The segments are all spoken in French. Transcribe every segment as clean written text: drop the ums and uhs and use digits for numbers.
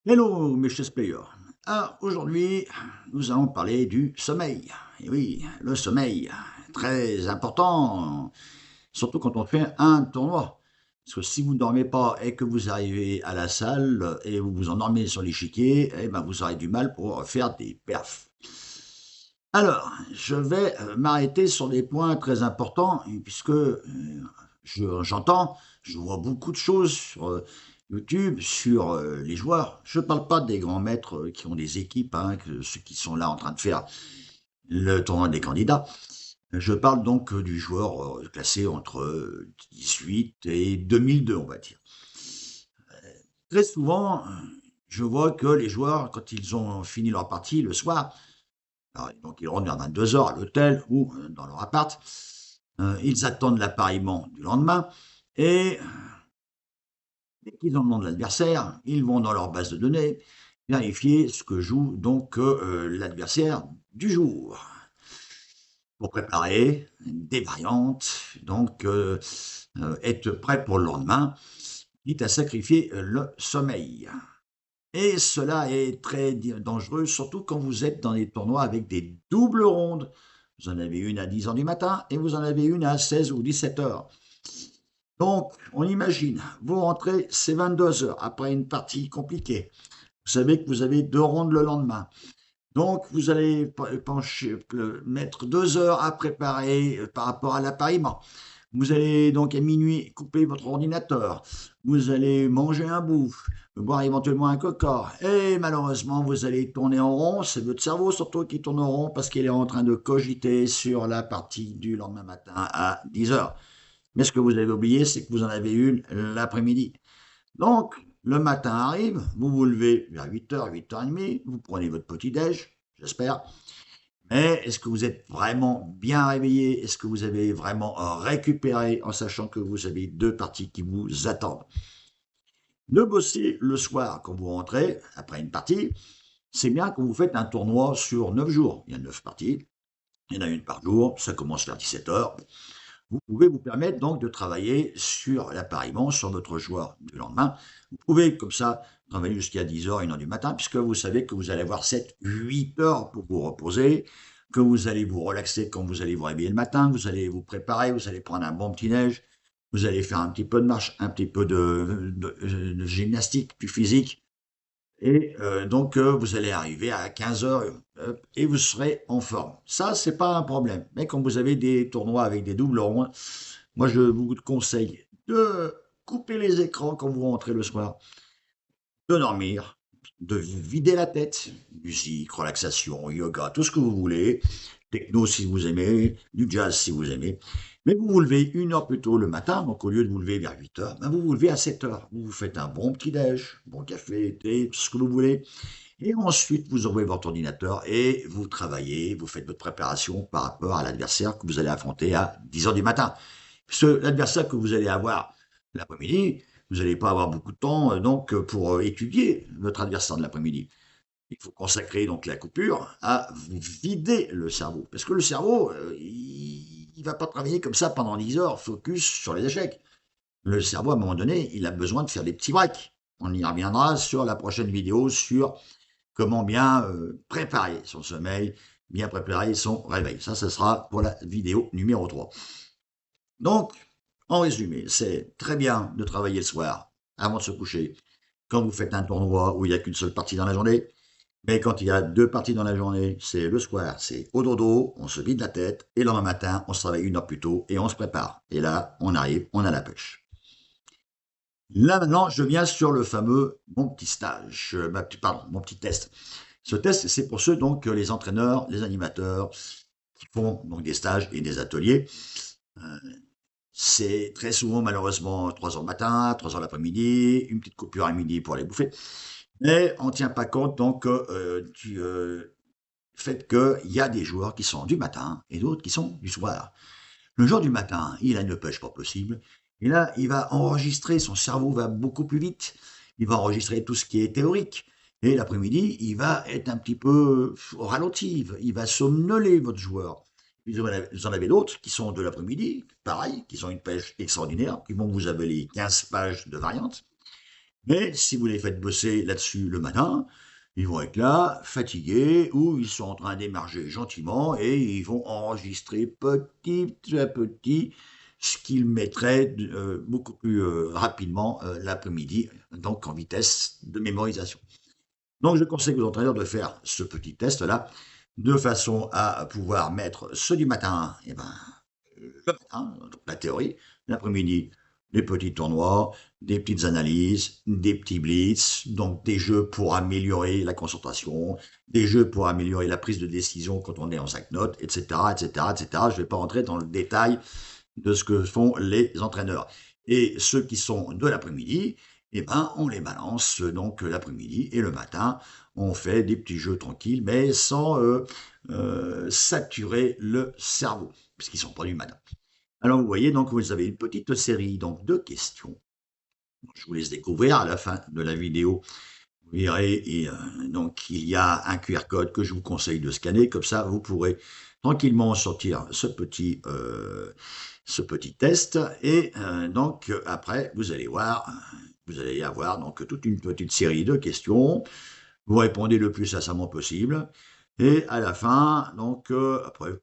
Hello mes chers players. Ah, aujourd'hui, nous allons parler du sommeil. Et oui, le sommeil, très important, surtout quand on fait un tournoi. Parce que si vous ne dormez pas et que vous arrivez à la salle et vous vous endormez sur l'échiquier, eh ben vous aurez du mal pour faire des perfs. Alors, je vais m'arrêter sur des points très importants, puisque j'entends, je vois beaucoup de choses sur YouTube, sur les joueurs. Je ne parle pas des grands maîtres qui ont des équipes, hein, ceux qui sont là en train de faire le tournoi des candidats. Je parle donc du joueur classé entre 18 et 2002, on va dire. Très souvent, je vois que les joueurs, quand ils ont fini leur partie le soir, alors, donc ils rentrent vers 22 heures à l'hôtel ou dans leur appart. Ils attendent l'appariement du lendemain et dès qu'ils ont le nom de l'adversaire, ils vont dans leur base de données vérifier ce que joue donc l'adversaire du jour pour préparer des variantes, donc être prêt pour le lendemain, quitte à sacrifier le sommeil. Et cela est très dangereux, surtout quand vous êtes dans des tournois avec des doubles rondes. Vous en avez une à 10 heures du matin et vous en avez une à 16 ou 17 heures. Donc, on imagine, vous rentrez, c'est 22 heures après une partie compliquée. Vous savez que vous avez deux rondes le lendemain. Donc, vous allez mettre 2 heures à préparer par rapport à l'appariement. Vous allez donc à minuit couper votre ordinateur. Vous allez manger un bout, boire éventuellement un coca. Et malheureusement, vous allez tourner en rond. C'est votre cerveau surtout qui tourne en rond parce qu'il est en train de cogiter sur la partie du lendemain matin à 10 heures. Mais ce que vous avez oublié, c'est que vous en avez une l'après-midi. Donc, le matin arrive, vous vous levez vers 8 heures, 8h30, vous prenez votre petit-déj, j'espère. Mais est-ce que vous êtes vraiment bien réveillé? Est-ce que vous avez vraiment récupéré en sachant que vous avez deux parties qui vous attendent? De bosser le soir quand vous rentrez, après une partie, c'est bien que vous faites un tournoi sur 9 jours. Il y a 9 parties, il y en a une par jour, ça commence vers 17 heures. Vous pouvez vous permettre donc de travailler sur l'appariement, sur votre joueur du lendemain. Vous pouvez comme ça travailler jusqu'à 10 heures, 1 heure du matin, puisque vous savez que vous allez avoir 7, 8 heures pour vous reposer, que vous allez vous relaxer quand vous allez vous réveiller le matin, vous allez vous préparer, vous allez prendre un bon petit-neige, vous allez faire un petit peu de marche, un petit peu de gymnastique, du physique, et donc, vous allez arriver à 15 heures et vous serez en forme. Ça, c'est pas un problème. Mais quand vous avez des tournois avec des doubles ronds, moi, je vous conseille de couper les écrans quand vous rentrez le soir, de dormir, de vider la tête, musique, relaxation, yoga, tout ce que vous voulez, techno si vous aimez, du jazz si vous aimez. Mais vous vous levez 1 heure plus tôt le matin, donc au lieu de vous lever vers 8 heures, ben vous vous levez à 7 heures. Vous vous faites un bon petit déj, bon café, thé, tout ce que vous voulez. Et ensuite, vous ouvrez votre ordinateur et vous travaillez, vous faites votre préparation par rapport à l'adversaire que vous allez affronter à 10 heures du matin. L'adversaire que vous allez avoir l'après-midi, vous n'allez pas avoir beaucoup de temps pour étudier votre adversaire de l'après-midi. Il faut consacrer donc la coupure à vous vider le cerveau. Parce que le cerveau, il ne va pas travailler comme ça pendant 10 heures, focus sur les échecs. Le cerveau, à un moment donné, il a besoin de faire des petits breaks. On y reviendra sur la prochaine vidéo sur comment bien préparer son sommeil, bien préparer son réveil. Ça, ce sera pour la vidéo numéro 3. Donc, en résumé, c'est très bien de travailler le soir, avant de se coucher, quand vous faites un tournoi où il n'y a qu'une seule partie dans la journée. Mais quand il y a deux parties dans la journée, c'est le soir, c'est au dodo, on se vide la tête, et le lendemain matin, on se réveille 1 heure plus tôt et on se prépare. Et là, on arrive, on a la pêche. Là maintenant, je viens sur le fameux mon petit stage, pardon, mon petit test. Ce test, c'est pour ceux donc les entraîneurs, les animateurs qui font donc des stages et des ateliers. Euh, c'est très souvent malheureusement 3 heures le matin, 3 heures l'après-midi, une petite coupure à midi pour aller bouffer. Mais on ne tient pas compte donc du fait qu'il y a des joueurs qui sont du matin et d'autres qui sont du soir. Le joueur du matin, il a une pêche pas possible. Et là, il va enregistrer, son cerveau va beaucoup plus vite. Il va enregistrer tout ce qui est théorique. Et l'après-midi, il va être un petit peu au ralenti. Il va somnoler votre joueur. Vous en avez d'autres qui sont de l'après-midi, pareil, qui ont une pêche extraordinaire, qui vont vous avaler 15 pages de variantes. Mais si vous les faites bosser là-dessus le matin, ils vont être là, fatigués, ou ils sont en train d'émarger gentiment et ils vont enregistrer petit à petit ce qu'ils mettraient beaucoup plus rapidement l'après-midi, donc en vitesse de mémorisation. Donc je conseille aux entraîneurs de faire ce petit test-là, de façon à pouvoir mettre ceux du matin, eh ben, le matin, donc la théorie, l'après-midi, des petits tournois, des petites analyses, des petits blitz, donc des jeux pour améliorer la concentration, des jeux pour améliorer la prise de décision quand on est en 5 notes, etc., etc., etc. Je ne vais pas rentrer dans le détail de ce que font les entraîneurs. Et ceux qui sont de l'après-midi, eh ben, on les balance donc l'après-midi et le matin, on fait des petits jeux tranquilles, mais sans saturer le cerveau, puisqu'ils sont pas du matin. Alors vous voyez, donc vous avez une petite série donc de questions. Je vous laisse découvrir à la fin de la vidéo. Vous verrez, et, donc il y a un QR code que je vous conseille de scanner, comme ça vous pourrez tranquillement sortir ce petit test, et donc après vous allez avoir donc toute une petite série de questions. Vous répondez le plus sincèrement possible, et à la fin, donc après,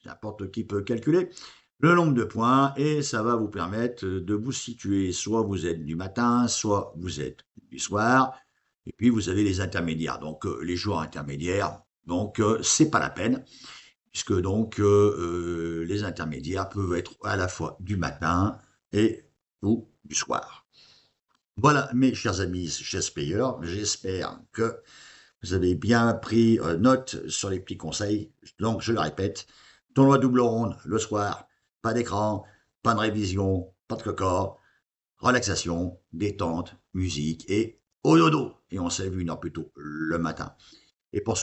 n'importe qui peut calculer le nombre de points, et ça va vous permettre de vous situer. Soit vous êtes du matin, soit vous êtes du soir, et puis vous avez les intermédiaires. Donc les joueurs intermédiaires, donc c'est pas la peine, puisque donc les intermédiaires peuvent être à la fois du matin et ou du soir. Voilà, mes chers amis, chers payeurs, j'espère que vous avez bien pris note sur les petits conseils. Donc, je le répète, tournoi double ronde le soir, pas d'écran, pas de révision, pas de coca, relaxation, détente, musique et au dodo. Et on s'est vu une heure plus tôt le matin. Et pour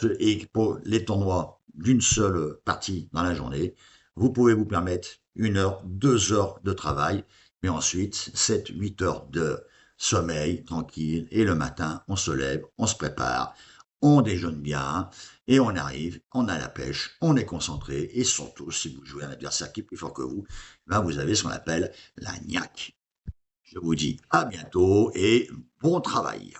les tournois d'une seule partie dans la journée, vous pouvez vous permettre 1 heure, 2 heures de travail, mais ensuite 7, 8 heures de sommeil tranquille. Et le matin, on se lève, on se prépare, on déjeune bien et on arrive, on a la pêche, on est concentré. Et surtout, si vous jouez un adversaire qui est plus fort que vous, ben vous avez ce qu'on appelle la niaque. Je vous dis à bientôt et bon travail.